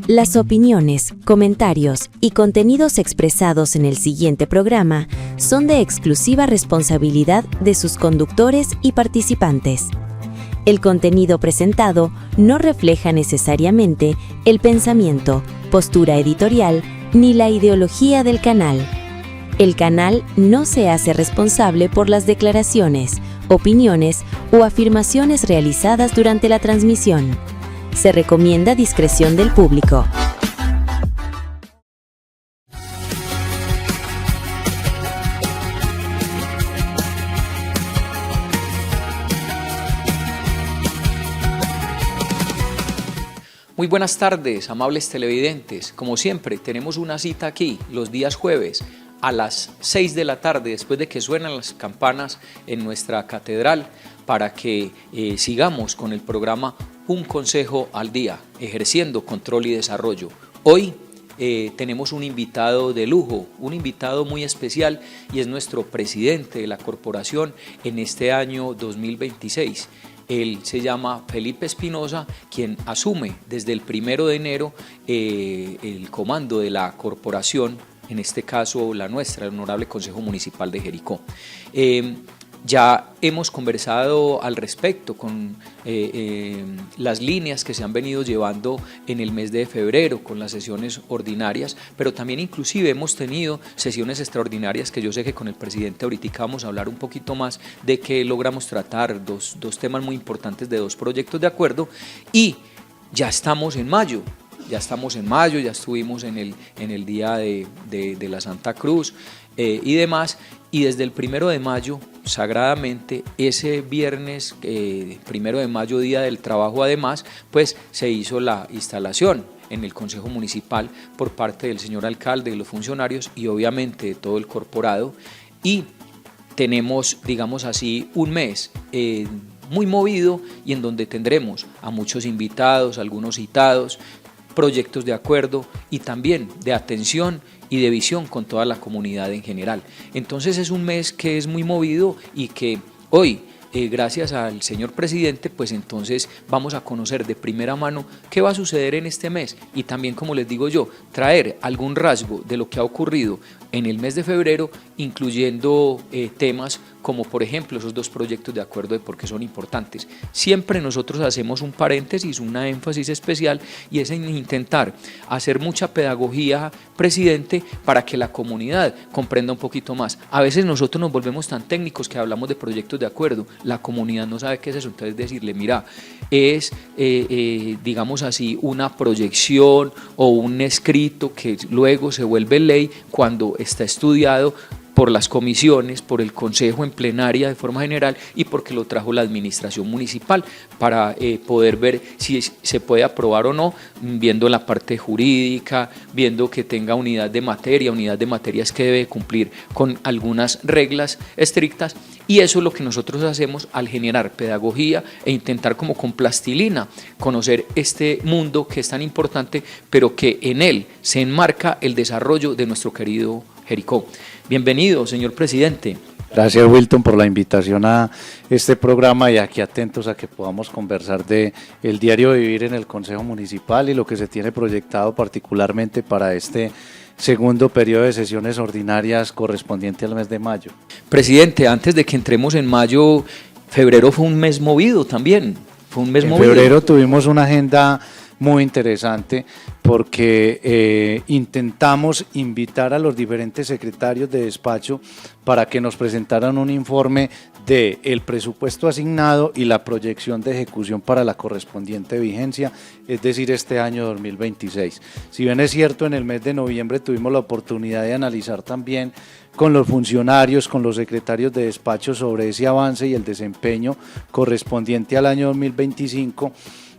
Las opiniones, comentarios y contenidos expresados en el siguiente programa son de exclusiva responsabilidad de sus conductores y participantes. El contenido presentado no refleja necesariamente el pensamiento, postura editorial ni la ideología del canal. El canal no se hace responsable por las declaraciones, opiniones o afirmaciones realizadas durante la transmisión. Se recomienda discreción del público. Muy buenas tardes, amables televidentes. Como siempre, tenemos una cita aquí los días jueves a las 6 de la tarde, después de que suenan las campanas en nuestra catedral, para que sigamos con el programa Un Consejo al Día, ejerciendo control y desarrollo. Hoy tenemos un invitado de lujo, un invitado muy especial, y es nuestro presidente de la corporación en este año 2026. Él se llama Felipe Espinosa, quien asume desde el 1 de enero el comando de la corporación, en este caso la nuestra, el Honorable Consejo Municipal de Jericó. Ya hemos conversado al respecto con las líneas que se han venido llevando en el mes de febrero con las sesiones ordinarias, pero también inclusive hemos tenido sesiones extraordinarias que yo sé que con el presidente ahorita vamos a hablar un poquito más de qué logramos tratar, dos temas muy importantes de dos proyectos de acuerdo, y ya estamos en mayo. Ya estuvimos en el día de la Santa Cruz y demás, y desde el 1 de mayo, sagradamente, ese viernes 1 de mayo, Día del Trabajo, además, pues se hizo la instalación en el Consejo Municipal por parte del señor alcalde, de los funcionarios y obviamente de todo el corporado, y tenemos, digamos así, un mes muy movido y en donde tendremos a muchos invitados, algunos citados, proyectos de acuerdo y también de atención y de visión con toda la comunidad en general. Entonces es un mes que es muy movido y que hoy, gracias al señor presidente, pues entonces vamos a conocer de primera mano qué va a suceder en este mes y también, como les digo yo, traer algún rasgo de lo que ha ocurrido en el mes de febrero, incluyendo temas como por ejemplo esos dos proyectos de acuerdo de por qué son importantes. Siempre nosotros hacemos un paréntesis, una énfasis especial, y es en intentar hacer mucha pedagogía, presidente, para que la comunidad comprenda un poquito más. A veces nosotros nos volvemos tan técnicos que hablamos de proyectos de acuerdo, la comunidad no sabe qué es eso, entonces decirle, mira, es digamos así, una proyección o un escrito que luego se vuelve ley cuando está estudiado por las comisiones, por el Consejo en plenaria de forma general y porque lo trajo la administración municipal para poder ver si se puede aprobar o no, viendo la parte jurídica, viendo que tenga unidad de materias que debe cumplir con algunas reglas estrictas, y eso es lo que nosotros hacemos al generar pedagogía e intentar como con plastilina conocer este mundo que es tan importante, pero que en él se enmarca el desarrollo de nuestro querido Jericó. Bienvenido, señor presidente. Gracias, Wilton, por la invitación a este programa, y aquí atentos a que podamos conversar de el diario vivir en el Consejo Municipal y lo que se tiene proyectado particularmente para este segundo periodo de sesiones ordinarias correspondiente al mes de mayo. Presidente, antes de que entremos en mayo, febrero fue un mes movido también. En febrero tuvimos una agenda muy interesante porque intentamos invitar a los diferentes secretarios de despacho para que nos presentaran un informe del presupuesto asignado y la proyección de ejecución para la correspondiente vigencia, es decir, este año 2026. Si bien es cierto, en el mes de noviembre tuvimos la oportunidad de analizar también con los funcionarios, con los secretarios de despacho sobre ese avance y el desempeño correspondiente al año 2025,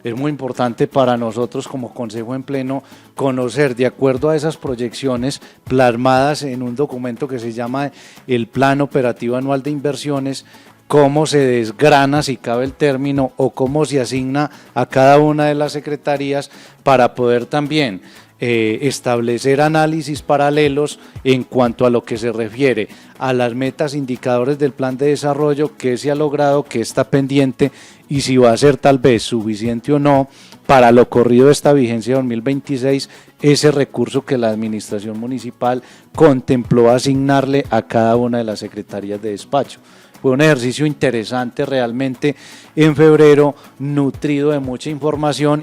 es muy importante para nosotros como Consejo en Pleno conocer, de acuerdo a esas proyecciones plasmadas en un documento que se llama el Plan Operativo Anual de Inversiones, cómo se desgrana, si cabe el término, o cómo se asigna a cada una de las secretarías para poder también establecer análisis paralelos en cuanto a lo que se refiere a las metas, indicadores del plan de desarrollo, qué se ha logrado, qué está pendiente y si va a ser tal vez suficiente o no para lo corrido de esta vigencia 2026, ese recurso que la administración municipal contempló asignarle a cada una de las secretarías de despacho. Fue un ejercicio interesante realmente en febrero, nutrido de mucha información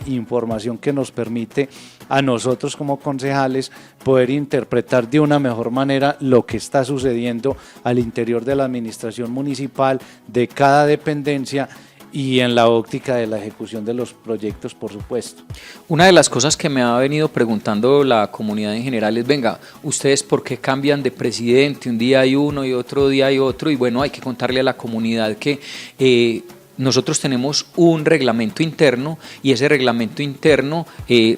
que nos permite a nosotros como concejales poder interpretar de una mejor manera lo que está sucediendo al interior de la administración municipal, de cada dependencia, y en la óptica de la ejecución de los proyectos, por supuesto. Una de las cosas que me ha venido preguntando la comunidad en general es, venga, ¿ustedes por qué cambian de presidente? Un día hay uno y otro día hay otro, y bueno, hay que contarle a la comunidad que nosotros tenemos un reglamento interno, y ese reglamento interno,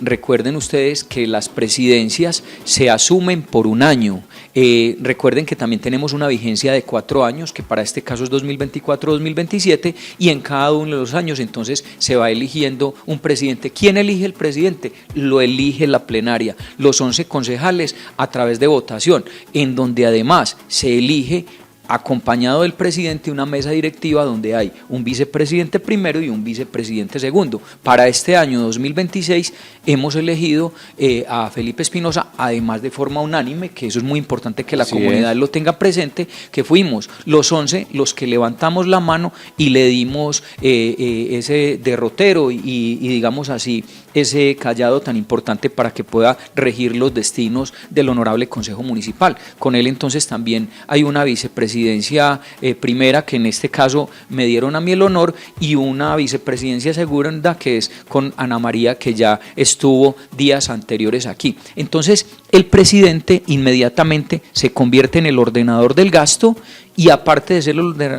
recuerden ustedes que las presidencias se asumen por un año. Recuerden que también tenemos una vigencia de 4 años, que para este caso es 2024-2027, y en cada uno de los años entonces se va eligiendo un presidente. ¿Quién elige el presidente? Lo elige la plenaria, los 11 concejales a través de votación, en donde además se elige, acompañado del presidente, una mesa directiva donde hay un vicepresidente primero y un vicepresidente segundo. Para este año 2026 hemos elegido a Felipe Espinosa, además de forma unánime, que eso es muy importante que la comunidad lo tenga presente, que fuimos los 11 los que levantamos la mano y le dimos ese derrotero y digamos así, ese callado tan importante para que pueda regir los destinos del honorable Consejo Municipal. Con él entonces también hay una vicepresidencia primera, que en este caso me dieron a mí el honor, y una vicepresidencia segunda que es con Ana María, que ya estuvo días anteriores aquí. Entonces el presidente inmediatamente se convierte en el ordenador del gasto, y aparte de ser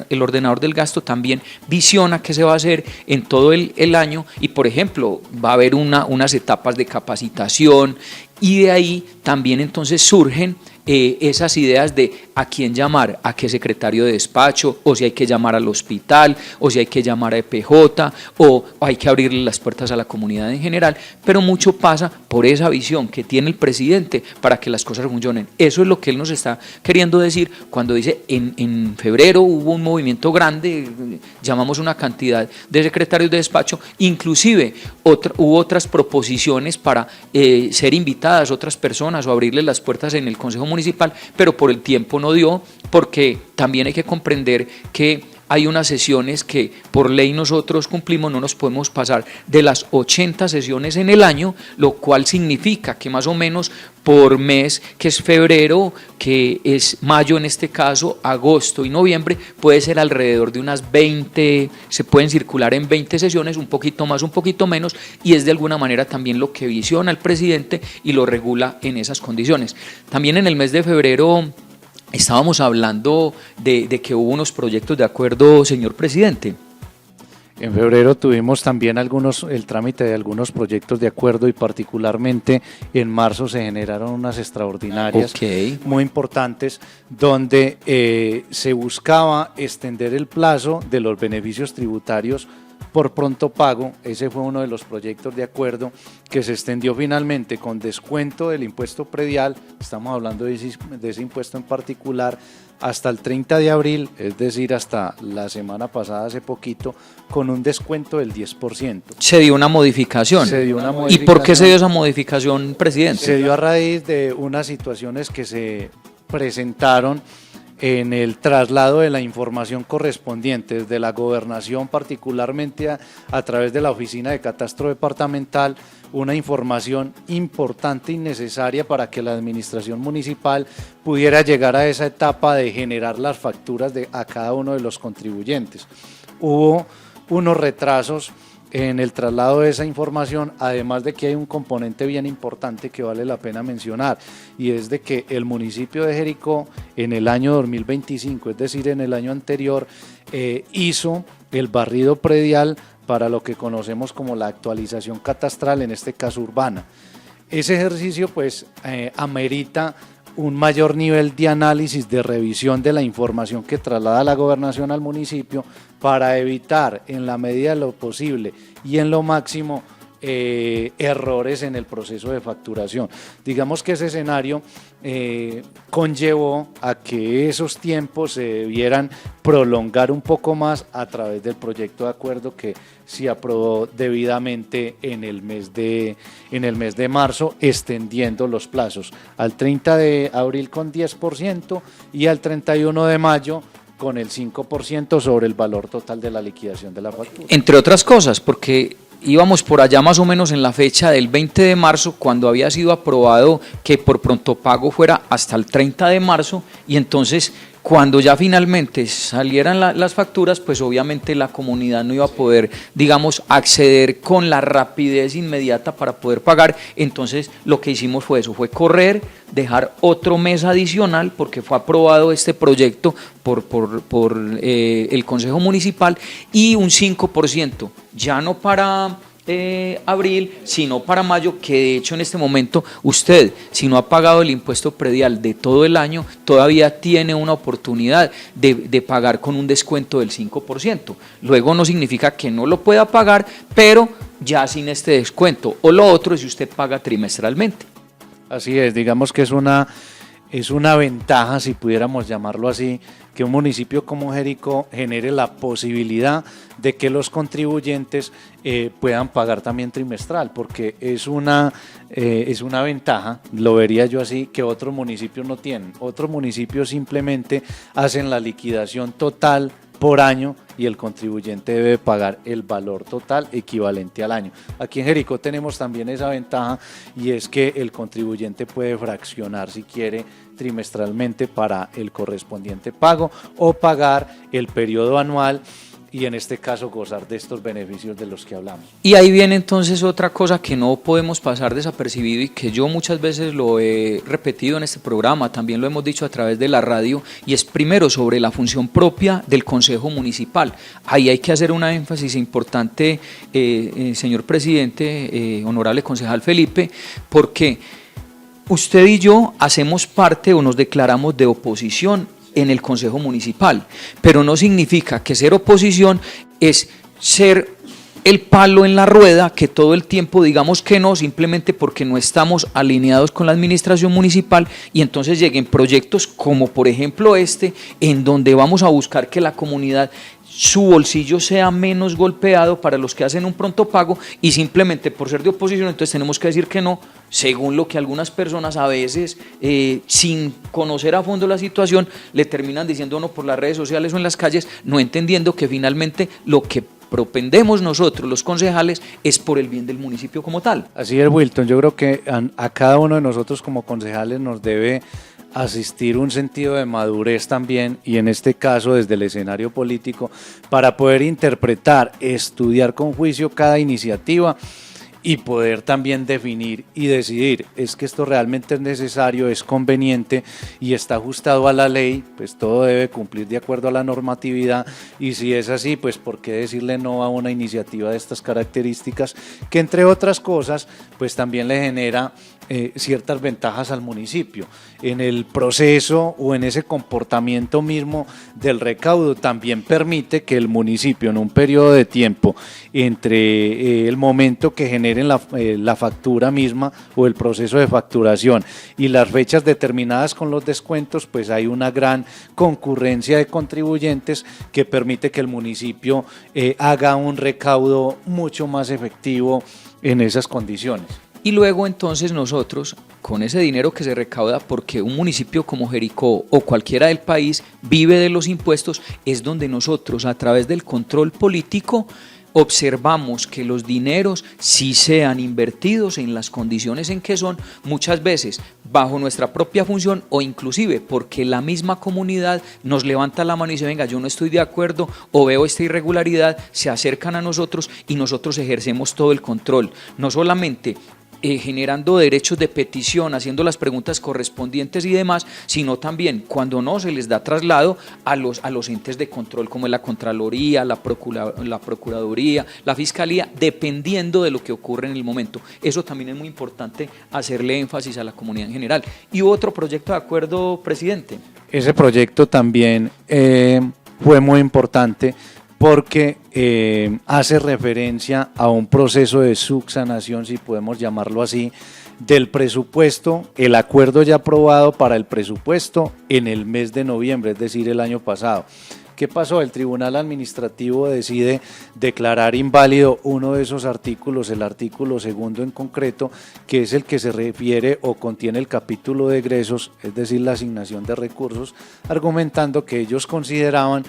el ordenador del gasto, también visiona qué se va a hacer en todo el año, y por ejemplo va a haber unas etapas de capacitación, y de ahí también entonces surgen esas ideas de a quién llamar, a qué secretario de despacho, o si hay que llamar al hospital, o si hay que llamar a EPJ, o hay que abrirle las puertas a la comunidad en general, pero mucho pasa por esa visión que tiene el presidente para que las cosas funcionen. Eso es lo que él nos está queriendo decir cuando dice en febrero hubo un movimiento grande, llamamos una cantidad de secretarios de despacho, inclusive hubo otras proposiciones para ser invitadas otras personas o abrirles las puertas en el Consejo Municipal, pero por el tiempo no dio, porque también hay que comprender que hay unas sesiones que por ley nosotros cumplimos, no nos podemos pasar de las 80 sesiones en el año, lo cual significa que más o menos por mes, que es febrero, que es mayo en este caso, agosto y noviembre, puede ser alrededor de unas 20, se pueden circular en 20 sesiones, un poquito más, un poquito menos, y es de alguna manera también lo que visiona el presidente y lo regula en esas condiciones. También en el mes de febrero estábamos hablando de que hubo unos proyectos de acuerdo, señor presidente. En febrero tuvimos también el trámite de algunos proyectos de acuerdo, y particularmente en marzo se generaron unas extraordinarias muy importantes, donde se buscaba extender el plazo de los beneficios tributarios por pronto pago. Ese fue uno de los proyectos de acuerdo que se extendió finalmente con descuento del impuesto predial, estamos hablando de ese impuesto en particular, hasta el 30 de abril, es decir, hasta la semana pasada, hace poquito, con un descuento del 10%. Se dio una modificación. ¿Y por qué se dio esa modificación, presidente? Se dio a raíz de unas situaciones que se presentaron en el traslado de la información correspondiente desde la gobernación, particularmente a través de la Oficina de Catastro Departamental, una información importante y necesaria para que la administración municipal pudiera llegar a esa etapa de generar las facturas a cada uno de los contribuyentes. Hubo unos retrasos en el traslado de esa información, además de que hay un componente bien importante que vale la pena mencionar, y es de que el municipio de Jericó en el año 2025, es decir, en el año anterior, hizo el barrido predial para lo que conocemos como la actualización catastral, en este caso urbana. Ese ejercicio pues amerita un mayor nivel de análisis, de revisión de la información que traslada la gobernación al municipio, para evitar en la medida de lo posible y en lo máximo errores en el proceso de facturación. Digamos que ese escenario conllevó a que esos tiempos se debieran prolongar un poco más a través del proyecto de acuerdo que se aprobó debidamente en el mes de marzo, extendiendo los plazos al 30 de abril con 10% y al 31 de mayo con el 5% sobre el valor total de la liquidación de la factura. Entre otras cosas, porque íbamos por allá más o menos en la fecha del 20 de marzo, cuando había sido aprobado que por pronto pago fuera hasta el 30 de marzo, y entonces cuando ya finalmente salieran las facturas, pues obviamente la comunidad no iba a poder, digamos, acceder con la rapidez inmediata para poder pagar. Entonces lo que hicimos fue eso, fue correr, dejar otro mes adicional, porque fue aprobado este proyecto por el Consejo Municipal, y un 5%, ya no para abril, sino para mayo, que de hecho en este momento usted, si no ha pagado el impuesto predial de todo el año, todavía tiene una oportunidad de pagar con un descuento del 5%. Luego no significa que no lo pueda pagar, pero ya sin este descuento, o lo otro es si usted paga trimestralmente. Así es, digamos que es una ventaja, si pudiéramos llamarlo así, que un municipio como Jericó genere la posibilidad de que los contribuyentes puedan pagar también trimestral, porque es una ventaja, lo vería yo así, que otros municipios no tienen. Otros municipios simplemente hacen la liquidación total por año y el contribuyente debe pagar el valor total equivalente al año. Aquí en Jericó tenemos también esa ventaja, y es que el contribuyente puede fraccionar si quiere trimestralmente para el correspondiente pago, o pagar el periodo anual y en este caso gozar de estos beneficios de los que hablamos. Y ahí viene entonces otra cosa que no podemos pasar desapercibido, y que yo muchas veces lo he repetido en este programa, también lo hemos dicho a través de la radio, y es primero sobre la función propia del Consejo Municipal. Ahí hay que hacer una énfasis importante, señor presidente, honorable concejal Felipe, porque usted y yo hacemos parte o nos declaramos de oposición en el Consejo Municipal, pero no significa que ser oposición es ser el palo en la rueda, que todo el tiempo digamos que no, simplemente porque no estamos alineados con la administración municipal, y entonces lleguen proyectos como por ejemplo este, en donde vamos a buscar que la comunidad, su bolsillo sea menos golpeado para los que hacen un pronto pago, y simplemente por ser de oposición entonces tenemos que decir que no, según lo que algunas personas a veces, sin conocer a fondo la situación, le terminan diciendo no por las redes sociales o en las calles, no entendiendo que finalmente lo que propendemos nosotros los concejales es por el bien del municipio como tal. Así es, Wilton, yo creo que a cada uno de nosotros como concejales nos debe asistir un sentido de madurez también, y en este caso desde el escenario político, para poder interpretar, estudiar con juicio cada iniciativa y poder también definir y decidir, es que esto realmente es necesario, es conveniente y está ajustado a la ley, pues todo debe cumplir de acuerdo a la normatividad, y si es así, pues por qué decirle no a una iniciativa de estas características, que entre otras cosas, pues también le genera ciertas ventajas al municipio en el proceso o en ese comportamiento mismo del recaudo. También permite que el municipio, en un periodo de tiempo entre el momento que generen la factura misma o el proceso de facturación y las fechas determinadas con los descuentos, pues hay una gran concurrencia de contribuyentes que permite que el municipio haga un recaudo mucho más efectivo en esas condiciones. Y luego entonces nosotros, con ese dinero que se recauda, porque un municipio como Jericó o cualquiera del país vive de los impuestos, es donde nosotros, a través del control político, observamos que los dineros sí sean invertidos en las condiciones en que son, muchas veces bajo nuestra propia función, o inclusive porque la misma comunidad nos levanta la mano y dice venga, yo no estoy de acuerdo o veo esta irregularidad, se acercan a nosotros y nosotros ejercemos todo el control, no solamente generando derechos de petición, haciendo las preguntas correspondientes y demás, sino también cuando no se les da traslado a los entes de control como es la Contraloría, la Procuraduría, la Fiscalía, dependiendo de lo que ocurre en el momento. Eso también es muy importante hacerle énfasis a la comunidad en general. Y otro proyecto de acuerdo, presidente. Ese proyecto también fue muy importante porque hace referencia a un proceso de subsanación, si podemos llamarlo así, del presupuesto, el acuerdo ya aprobado para el presupuesto en el mes de noviembre, es decir, el año pasado. ¿Qué pasó? El Tribunal Administrativo decide declarar inválido uno de esos artículos, el artículo 2 en concreto, que es el que se refiere o contiene el capítulo de egresos, es decir, la asignación de recursos, argumentando que ellos consideraban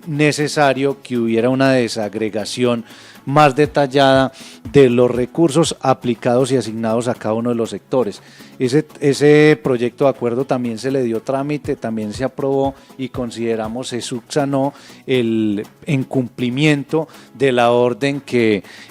necesario que hubiera una desagregación más detallada de los recursos aplicados y asignados a cada uno de los sectores. Ese proyecto de acuerdo también se le dio trámite, también se aprobó y consideramos se subsanó el incumplimiento de la orden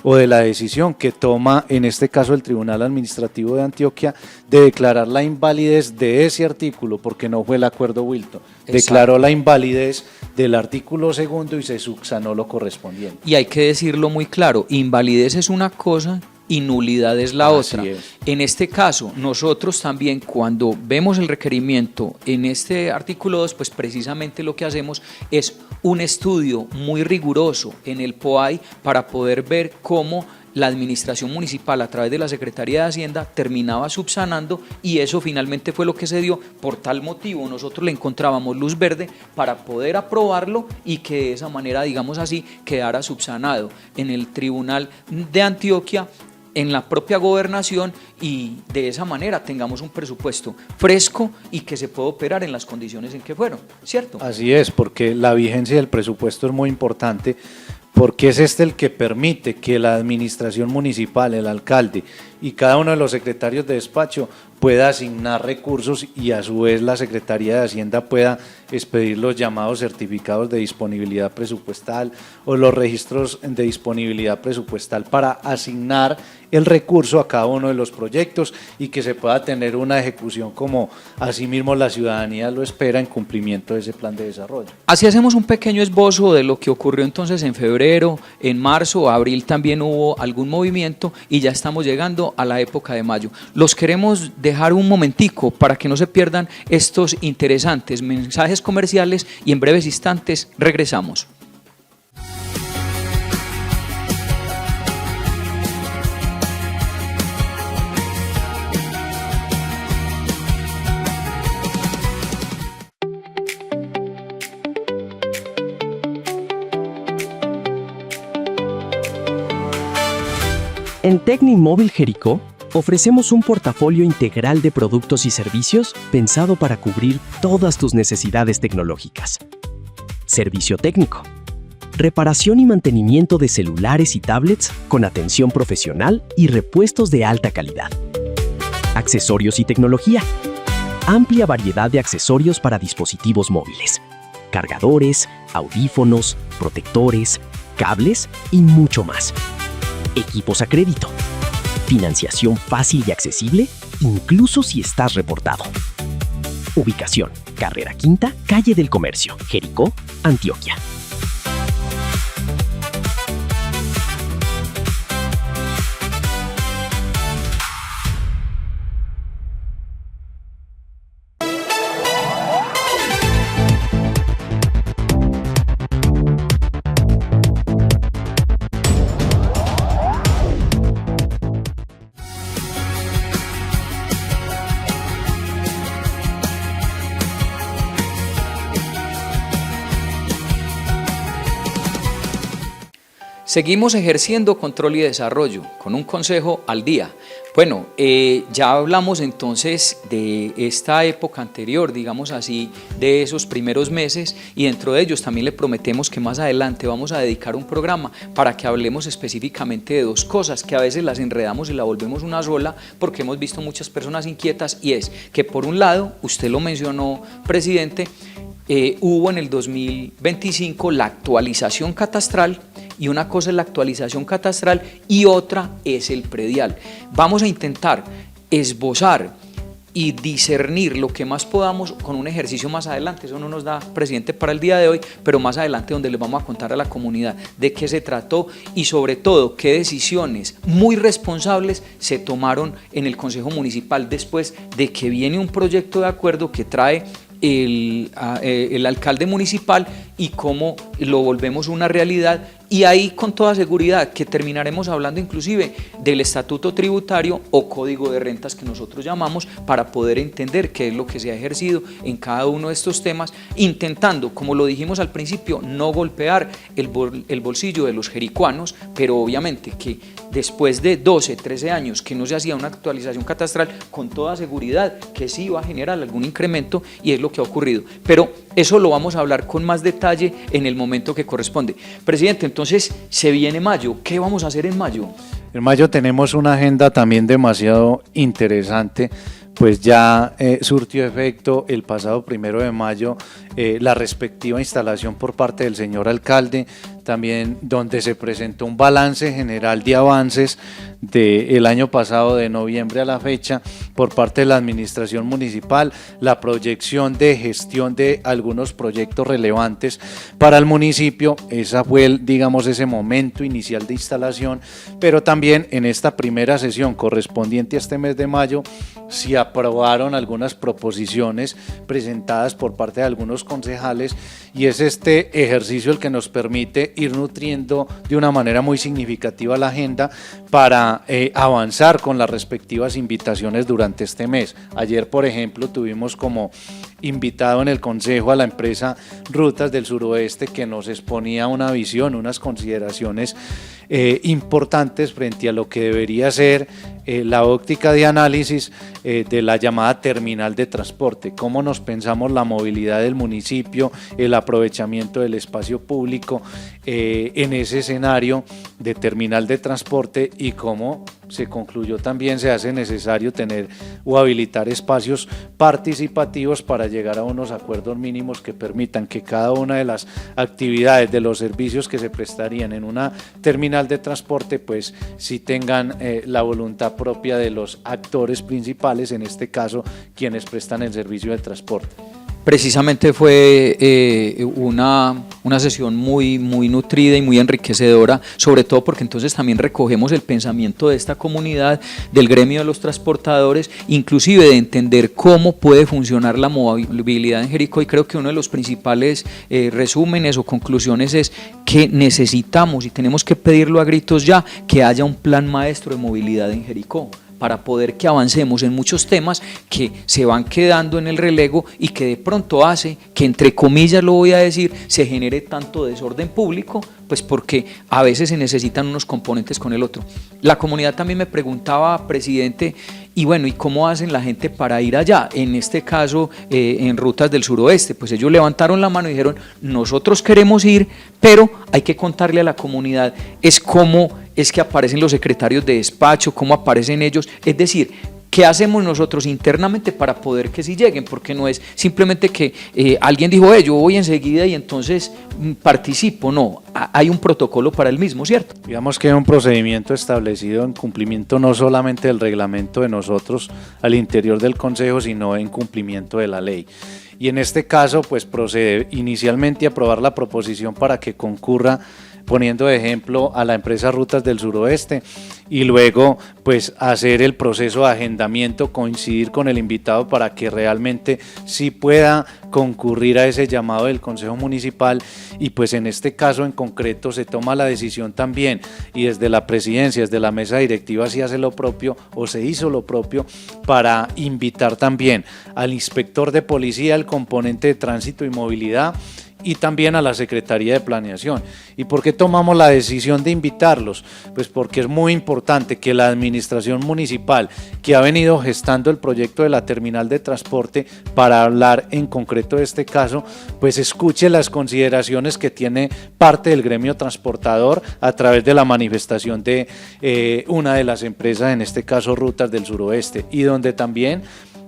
o de la decisión que toma en este caso el Tribunal Administrativo de Antioquia de declarar la invalidez de ese artículo, porque no fue el acuerdo Wilton. Declaró la invalidez del artículo 2 y se subsanó lo correspondiente. Y hay que decirlo muy claro, invalidez es una cosa y nulidad es la otra. En este caso, nosotros también cuando vemos el requerimiento en este artículo 2, pues precisamente lo que hacemos es un estudio muy riguroso en el POAI para poder ver cómo la administración municipal a través de la Secretaría de Hacienda terminaba subsanando, y eso finalmente fue lo que se dio. Por tal motivo nosotros le encontrábamos luz verde para poder aprobarlo y que de esa manera, digamos así, quedara subsanado en el Tribunal de Antioquia, en la propia gobernación, y de esa manera tengamos un presupuesto fresco y que se pueda operar en las condiciones en que fueron, ¿cierto? Así es, porque la vigencia del presupuesto es muy importante, porque es el que permite que la administración municipal, el alcalde y cada uno de los secretarios de despacho pueda asignar recursos, y a su vez la Secretaría de Hacienda pueda expedir los llamados certificados de disponibilidad presupuestal o los registros de disponibilidad presupuestal para asignar el recurso a cada uno de los proyectos y que se pueda tener una ejecución como asimismo la ciudadanía lo espera en cumplimiento de ese plan de desarrollo. Así hacemos un pequeño esbozo de lo que ocurrió entonces en febrero, en marzo, abril también hubo algún movimiento y ya estamos llegando a la época de mayo. Los queremos dejar un momentico para que no se pierdan estos interesantes mensajes comerciales y en breves instantes regresamos. En Tecnimóvil Jericó ofrecemos un portafolio integral de productos y servicios pensado para cubrir todas tus necesidades tecnológicas. Servicio técnico, reparación y mantenimiento de celulares y tablets con atención profesional y repuestos de alta calidad. Accesorios y tecnología, amplia variedad de accesorios para dispositivos móviles, cargadores, audífonos, protectores, cables y mucho más. Equipos a crédito, financiación fácil y accesible, incluso si estás reportado. Ubicación: Carrera Quinta, Calle del Comercio, Jericó, Antioquia. Seguimos ejerciendo control y desarrollo con un consejo al día. Bueno, ya hablamos entonces de esta época anterior, digamos así, de esos primeros meses, y dentro de ellos también le prometemos que más adelante vamos a dedicar un programa para que hablemos específicamente de dos cosas que a veces las enredamos y la volvemos una sola porque hemos visto muchas personas inquietas, y es que por un lado, usted lo mencionó, presidente, hubo en el 2025 la actualización catastral, y una cosa es la actualización catastral y otra es el predial. Vamos a intentar esbozar y discernir lo que más podamos con un ejercicio más adelante. Eso no nos da, presidente, para el día de hoy, pero más adelante, donde les vamos a contar a la comunidad de qué se trató y sobre todo qué decisiones muy responsables se tomaron en el Consejo Municipal después de que viene un proyecto de acuerdo que trae el alcalde municipal y cómo lo volvemos una realidad, y ahí con toda seguridad que terminaremos hablando inclusive del estatuto tributario o código de rentas que nosotros llamamos, para poder entender qué es lo que se ha ejercido en cada uno de estos temas, intentando, como lo dijimos al principio, no golpear el bolsillo de los jericuanos, pero obviamente que después de 12, 13 años que no se hacía una actualización catastral, con toda seguridad que sí va a generar algún incremento, y es lo que ha ocurrido. Pero eso lo vamos a hablar con más detalle en el momento que corresponde. Presidente, entonces se viene mayo. ¿Qué vamos a hacer en mayo? En mayo tenemos una agenda también demasiado interesante, pues ya surtió efecto el pasado 1 de mayo la respectiva instalación por parte del señor alcalde, también donde se presentó un balance general de avances del año pasado, de noviembre a la fecha, por parte de la administración municipal, la proyección de gestión de algunos proyectos relevantes para el municipio. Esa fue, digamos, ese momento inicial de instalación, pero también en esta primera sesión correspondiente a este mes de mayo se aprobaron algunas proposiciones presentadas por parte de algunos concejales, y es este ejercicio el que nos permite ir nutriendo de una manera muy significativa la agenda para avanzar con las respectivas invitaciones durante este mes. Ayer, por ejemplo, tuvimos como invitado en el Consejo a la empresa Rutas del Suroeste, que nos exponía una visión, unas consideraciones importantes frente a lo que debería ser la óptica de análisis de la llamada terminal de transporte, cómo nos pensamos la movilidad del municipio, el aprovechamiento del espacio público en ese escenario de terminal de transporte, y cómo se concluyó también se hace necesario tener o habilitar espacios participativos para llegar a unos acuerdos mínimos que permitan que cada una de las actividades, de los servicios que se prestarían en una terminal de transporte, pues sí tengan la voluntad propia de los actores principales, en este caso quienes prestan el servicio de transporte. Precisamente fue una sesión muy nutrida y muy enriquecedora, sobre todo porque entonces también recogemos el pensamiento de esta comunidad, del gremio de los transportadores, inclusive de entender cómo puede funcionar la movilidad en Jericó, y creo que uno de los principales resúmenes o conclusiones es que necesitamos y tenemos que pedirlo a gritos ya, que haya un plan maestro de movilidad en Jericó, para poder que avancemos en muchos temas que se van quedando en el relego y que de pronto hace que, entre comillas lo voy a decir, se genere tanto desorden público, pues porque a veces se necesitan unos componentes con el otro. La comunidad también me preguntaba, presidente, y bueno, ¿y cómo hacen la gente para ir allá? En este caso, en Rutas del Suroeste, pues ellos levantaron la mano y dijeron, nosotros queremos ir, pero hay que contarle a la comunidad, cómo es que aparecen los secretarios de despacho, cómo aparecen ellos, es decir, ¿qué hacemos nosotros internamente para poder que sí lleguen? Porque no es simplemente que alguien dijo, yo voy enseguida y entonces participo, no, hay un protocolo para el mismo, ¿cierto? Digamos que hay un procedimiento establecido en cumplimiento no solamente del reglamento de nosotros al interior del Consejo, sino en cumplimiento de la ley. Y en este caso, pues procede inicialmente a aprobar la proposición para que concurra, poniendo de ejemplo a la empresa Rutas del Suroeste, y luego pues hacer el proceso de agendamiento, coincidir con el invitado para que realmente sí pueda concurrir a ese llamado del Consejo Municipal, y pues en este caso en concreto se toma la decisión también, y desde la presidencia, desde la mesa directiva se hace lo propio, o se hizo lo propio, para invitar también al inspector de policía, al componente de tránsito y movilidad, y también a la Secretaría de Planeación. ¿Y por qué tomamos la decisión de invitarlos? Pues porque es muy importante que la administración municipal, que ha venido gestando el proyecto de la terminal de transporte, para hablar en concreto de este caso, pues escuche las consideraciones que tiene parte del gremio transportador a través de la manifestación de una de las empresas, en este caso Rutas del Suroeste, y donde también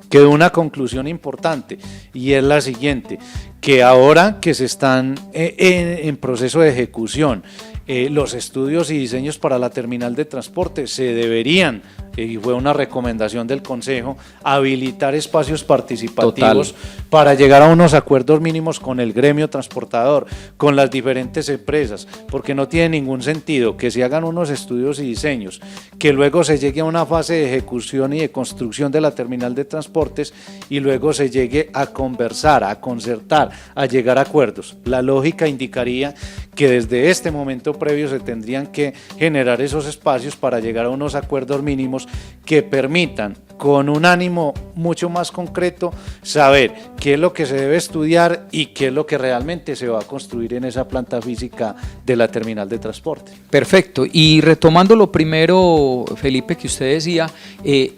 quedó una conclusión importante, y es la siguiente: que ahora que se están en proceso de ejecución los estudios y diseños para la terminal de transporte, se deberían y fue una recomendación del Consejo, habilitar espacios participativos para llegar a unos acuerdos mínimos con el gremio transportador, con las diferentes empresas, porque no tiene ningún sentido que se hagan unos estudios y diseños, que luego se llegue a una fase de ejecución y de construcción de la terminal de transportes y luego se llegue a conversar, a concertar, a llegar a acuerdos. La lógica indicaría que desde este momento previo se tendrían que generar esos espacios para llegar a unos acuerdos mínimos que permitan, con un ánimo mucho más concreto, saber qué es lo que se debe estudiar y qué es lo que realmente se va a construir en esa planta física de la terminal de transporte. Perfecto, y retomando lo primero, Felipe, que usted decía,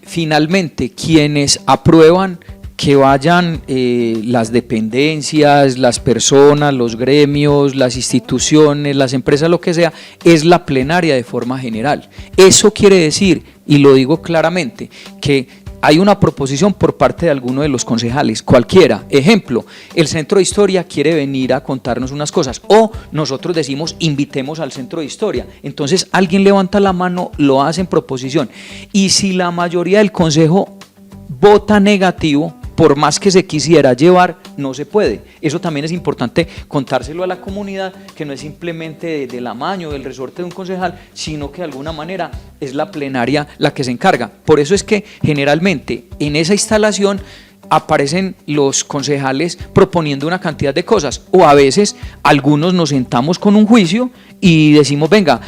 finalmente quienes aprueban que vayan las dependencias, las personas, los gremios, las instituciones, las empresas, lo que sea, es la plenaria de forma general. Eso quiere decir, y lo digo claramente, que hay una proposición por parte de alguno de los concejales, cualquiera. Ejemplo, el Centro de Historia quiere venir a contarnos unas cosas, o nosotros decimos invitemos al Centro de Historia. Entonces alguien levanta la mano, lo hace en proposición. Y si la mayoría del Consejo vota negativo, por más que se quisiera llevar, no se puede. Eso también es importante contárselo a la comunidad, que no es simplemente del amaño, del resorte de un concejal, sino que de alguna manera es la plenaria la que se encarga. Por eso es que generalmente en esa instalación aparecen los concejales proponiendo una cantidad de cosas, o a veces algunos nos sentamos con un juicio y decimos, venga,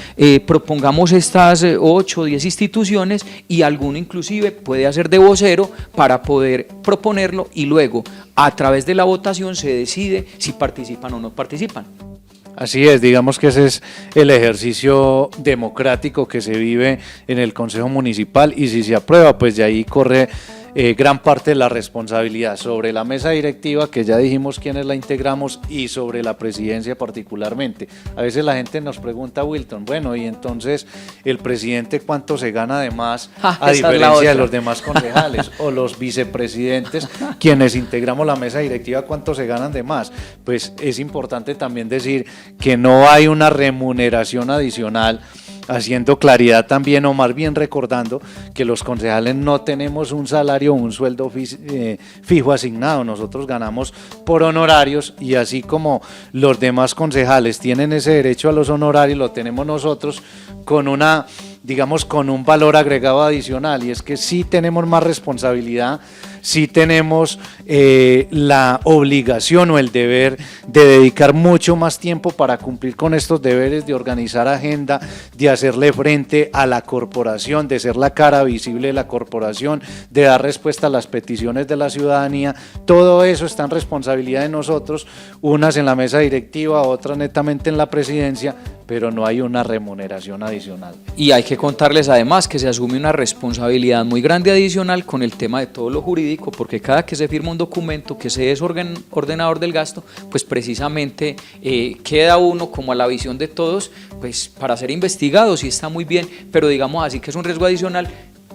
propongamos estas 8 o 10 instituciones, y alguno inclusive puede hacer de vocero para poder proponerlo, y luego a través de la votación se decide si participan o no participan. Así es, digamos que ese es el ejercicio democrático que se vive en el Consejo Municipal, y si se aprueba, pues de ahí corre gran parte de la responsabilidad sobre la mesa directiva, que ya dijimos quiénes la integramos, y sobre la presidencia particularmente. A veces la gente nos pregunta, Wilton, bueno, y entonces el presidente ¿cuánto se gana de más a diferencia de los demás concejales? O los vicepresidentes, quienes integramos la mesa directiva, ¿cuánto se ganan de más? Pues es importante también decir que no hay una remuneración adicional, haciendo claridad también, o más bien recordando que los concejales no tenemos un salario o un sueldo fijo asignado. Nosotros ganamos por honorarios, y así como los demás concejales tienen ese derecho a los honorarios, lo tenemos nosotros con una, digamos, con un valor agregado adicional, y es que sí tenemos más responsabilidad, sí tenemos la obligación o el deber de dedicar mucho más tiempo para cumplir con estos deberes, de organizar agenda, de hacerle frente a la corporación, de ser la cara visible de la corporación, de dar respuesta a las peticiones de la ciudadanía. Todo eso está en responsabilidad de nosotros, unas en la mesa directiva, otras netamente en la presidencia, pero no hay una remuneración adicional. Y hay que contarles además que se asume una responsabilidad muy grande adicional con el tema de todo lo jurídico, porque cada que se firma un documento que se es ordenador del gasto, pues precisamente queda uno como a la visión de todos, pues para ser investigados, y está muy bien, pero digamos así que es un riesgo adicional,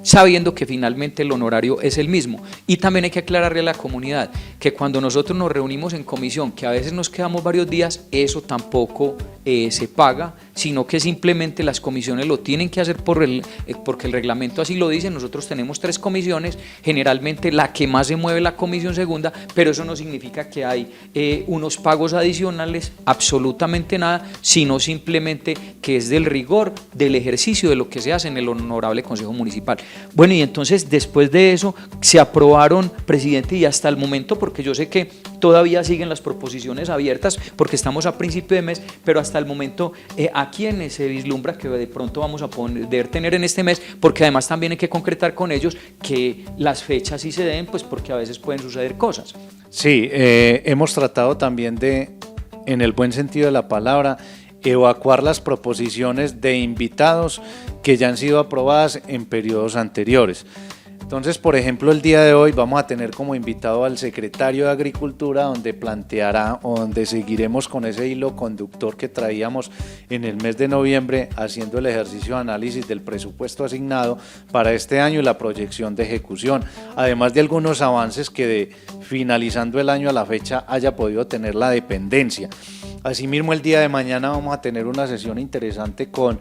sabiendo que finalmente el honorario es el mismo. Y también hay que aclararle a la comunidad que cuando nosotros nos reunimos en comisión, que a veces nos quedamos varios días, eso tampoco se paga, sino que simplemente las comisiones lo tienen que hacer porque el reglamento así lo dice. Nosotros tenemos 3 comisiones, generalmente la que más se mueve la comisión segunda, pero eso no significa que hay unos pagos adicionales, absolutamente nada, sino simplemente que es del rigor del ejercicio de lo que se hace en el honorable Consejo Municipal. Bueno, y entonces después de eso se aprobaron, presidente, y hasta el momento, porque yo sé que todavía siguen las proposiciones abiertas porque estamos a principio de mes, pero hasta el momento a quienes se vislumbra que de pronto vamos a poder tener en este mes, porque además también hay que concretar con ellos que las fechas sí se den, pues porque a veces pueden suceder cosas. Sí, hemos tratado también de, en el buen sentido de la palabra, evacuar las proposiciones de invitados que ya han sido aprobadas en periodos anteriores. Entonces, por ejemplo, el día de hoy vamos a tener como invitado al secretario de Agricultura, donde planteará, o donde seguiremos con ese hilo conductor que traíamos en el mes de noviembre, haciendo el ejercicio de análisis del presupuesto asignado para este año y la proyección de ejecución, además de algunos avances que finalizando el año a la fecha haya podido tener la dependencia. Asimismo, el día de mañana vamos a tener una sesión interesante con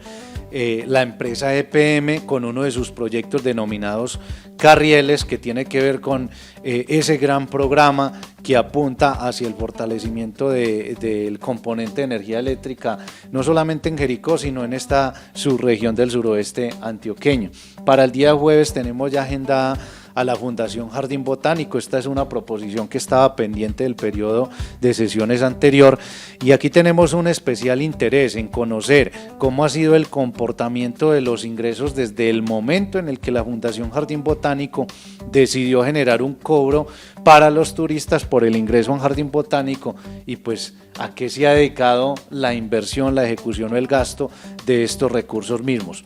la empresa EPM, con uno de sus proyectos denominados Carrieles, que tiene que ver con ese gran programa que apunta hacia el fortalecimiento del componente de energía eléctrica, no solamente en Jericó, sino en esta subregión del suroeste antioqueño. Para el día jueves tenemos ya agendada a la Fundación Jardín Botánico. Esta es una proposición que estaba pendiente del periodo de sesiones anterior, y aquí tenemos un especial interés en conocer cómo ha sido el comportamiento de los ingresos desde el momento en el que la Fundación Jardín Botánico decidió generar un cobro para los turistas por el ingreso a un jardín botánico, y pues a qué se ha dedicado la inversión, la ejecución o el gasto de estos recursos mismos.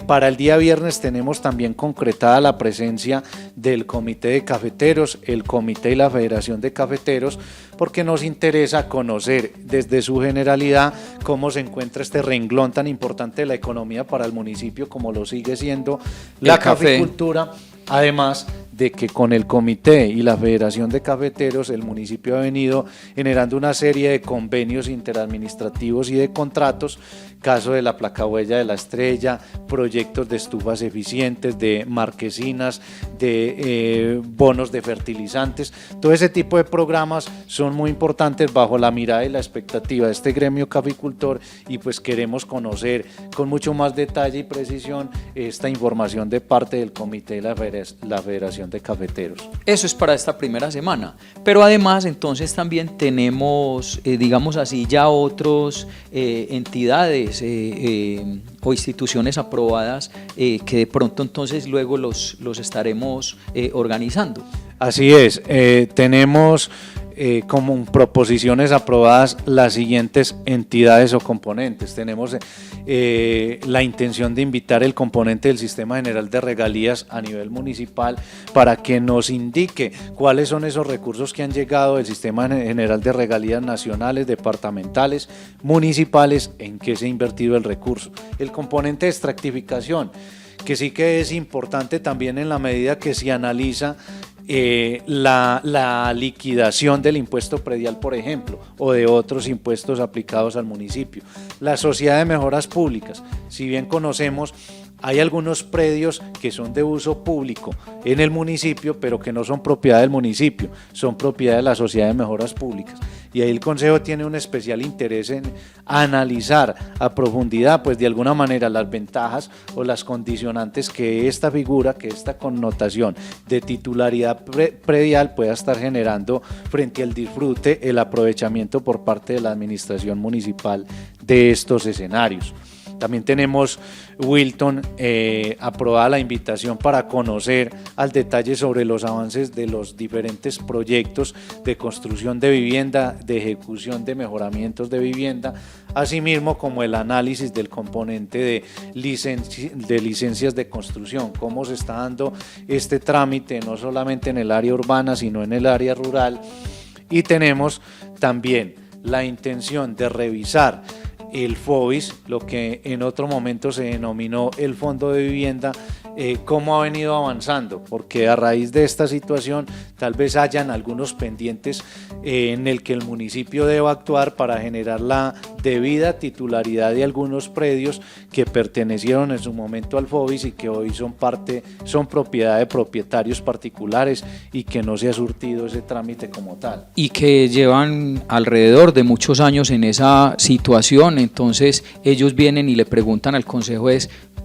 Para el día viernes tenemos también concretada la presencia del Comité de Cafeteros, el Comité y la Federación de Cafeteros, porque nos interesa conocer desde su generalidad cómo se encuentra este renglón tan importante de la economía para el municipio como lo sigue siendo la caficultura. Además de que con el comité y la Federación de Cafeteros el municipio ha venido generando una serie de convenios interadministrativos y de contratos, caso de la placahuella de la estrella, proyectos de estufas eficientes, de marquesinas, de bonos de fertilizantes. Todo ese tipo de programas son muy importantes bajo la mirada y la expectativa de este gremio caficultor, y pues queremos conocer con mucho más detalle y precisión esta información de parte del comité y la Federación de Cafeteros. Eso es para esta primera semana, pero además entonces también tenemos, digamos así, ya otras entidades o instituciones aprobadas que de pronto entonces luego los estaremos organizando. Así es, tenemos como proposiciones aprobadas las siguientes entidades o componentes. Tenemos la intención de invitar el componente del Sistema General de Regalías a nivel municipal para que nos indique cuáles son esos recursos que han llegado del Sistema General de Regalías nacionales, departamentales, municipales, en qué se ha invertido el recurso. El componente de extractificación, que sí que es importante también en la medida que se analiza la liquidación del impuesto predial, por ejemplo, o de otros impuestos aplicados al municipio. La Sociedad de Mejoras Públicas, si bien conocemos, hay algunos predios que son de uso público en el municipio, pero que no son propiedad del municipio, son propiedad de la Sociedad de Mejoras Públicas. Y ahí el Consejo tiene un especial interés en analizar a profundidad, pues de alguna manera, las ventajas o las condicionantes que esta figura, que esta connotación de titularidad predial pueda estar generando frente al disfrute, el aprovechamiento por parte de la administración municipal de estos escenarios. También tenemos, Wilton, aprobada la invitación para conocer al detalle sobre los avances de los diferentes proyectos de construcción de vivienda, de ejecución de mejoramientos de vivienda, asimismo como el análisis del componente de licencias de construcción, cómo se está dando este trámite no solamente en el área urbana, sino en el área rural. Y tenemos también la intención de revisar el FOVIS, lo que en otro momento se denominó el Fondo de Vivienda, cómo ha venido avanzando, porque a raíz de esta situación tal vez hayan algunos pendientes en el que el municipio deba actuar para generar la debida titularidad de algunos predios que pertenecieron en su momento al FOVIS y que hoy son propiedad de propietarios particulares y que no se ha surtido ese trámite como tal. Y que llevan alrededor de muchos años en esa situación, entonces ellos vienen y le preguntan al Consejo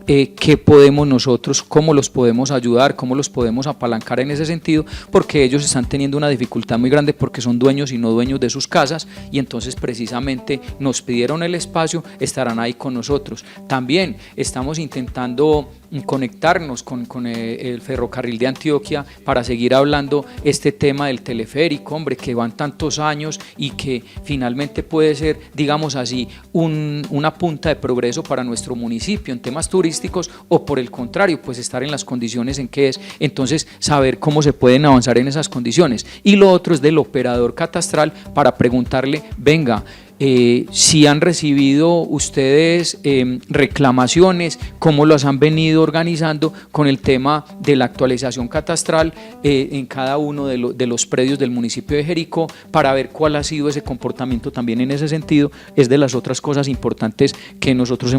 qué podemos nosotros, cómo los podemos ayudar, cómo los podemos apalancar en ese sentido, porque ellos están teniendo una dificultad muy grande porque son dueños y no dueños de sus casas, y entonces precisamente nos pidieron el espacio, estarán ahí con nosotros. También estamos intentando conectarnos con el ferrocarril de Antioquia para seguir hablando este tema del teleférico, hombre, que van tantos años y que finalmente puede ser, digamos así, una punta de progreso para nuestro municipio en temas turísticos, o por el contrario, pues estar en las condiciones en que es, entonces saber cómo se pueden avanzar en esas condiciones. Y lo otro es del operador catastral para preguntarle, venga, si han recibido ustedes reclamaciones, cómo las han venido organizando con el tema de la actualización catastral en cada uno de los predios del municipio de Jericó, para ver cuál ha sido ese comportamiento también en ese sentido. Es de las otras cosas importantes que nosotros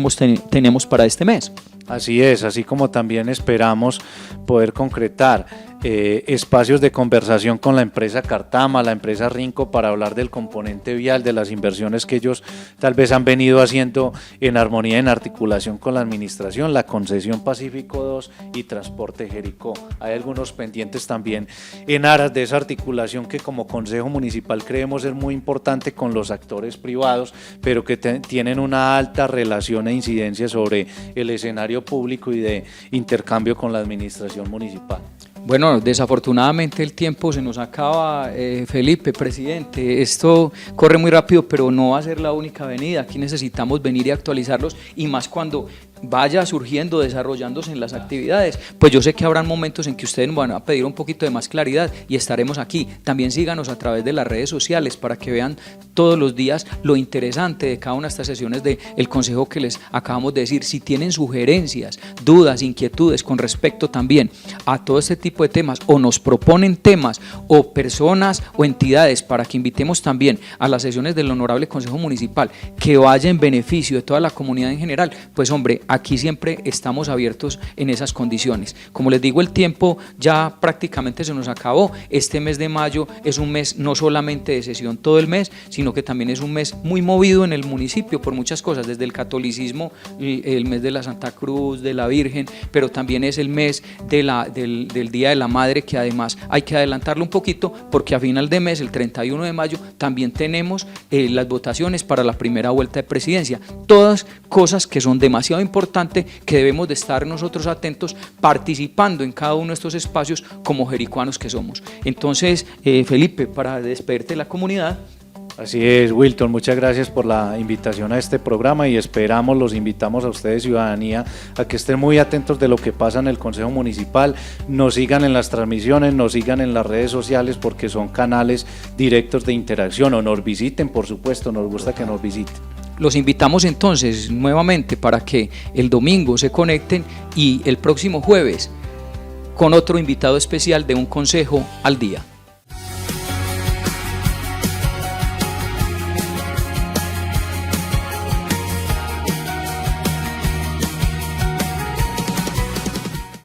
tenemos para este mes. Así es, así como también esperamos poder concretar espacios de conversación con la empresa Cartama, la empresa Rinco, para hablar del componente vial, de las inversiones que ellos tal vez han venido haciendo en armonía, en articulación con la administración, la concesión Pacífico 2 y Transporte Jericó. Hay algunos pendientes también en aras de esa articulación que como Consejo Municipal creemos ser muy importante con los actores privados, pero que tienen una alta relación e incidencia sobre el escenario público y de intercambio con la administración municipal. Bueno, desafortunadamente el tiempo se nos acaba, Felipe, presidente. Esto corre muy rápido, pero no va a ser la única venida. Aquí necesitamos venir y actualizarlos, y más cuando vaya surgiendo, desarrollándose en las actividades. Pues yo sé que habrán momentos en que ustedes nos van a pedir un poquito de más claridad y estaremos aquí. También síganos a través de las redes sociales para que vean todos los días lo interesante de cada una de estas sesiones del consejo que les acabamos de decir. Si tienen sugerencias, dudas, inquietudes con respecto también a todo este tipo de temas, o nos proponen temas o personas o entidades para que invitemos también a las sesiones del Honorable Consejo Municipal, que vaya en beneficio de toda la comunidad en general, pues hombre, aquí siempre estamos abiertos en esas condiciones. Como les digo, el tiempo ya prácticamente se nos acabó. Este mes de mayo es un mes no solamente de sesión todo el mes, sino que también es un mes muy movido en el municipio por muchas cosas, desde el catolicismo, el mes de la Santa Cruz, de la Virgen, pero también es el mes del Día de la Madre, que además hay que adelantarlo un poquito porque a final de mes, el 31 de mayo, también tenemos las votaciones para la primera vuelta de presidencia. Todas cosas que son demasiado importantes, que debemos de estar nosotros atentos, participando en cada uno de estos espacios como jericuanos que somos. Entonces, Felipe, para despedirte de la comunidad. Así es, Wilton, muchas gracias por la invitación a este programa, y los invitamos a ustedes, ciudadanía, a que estén muy atentos de lo que pasa en el Consejo Municipal, nos sigan en las transmisiones, nos sigan en las redes sociales, porque son canales directos de interacción, o nos visiten, por supuesto, nos gusta que nos visiten. Los invitamos entonces nuevamente para que el domingo se conecten, y el próximo jueves con otro invitado especial de Un Consejo al Día.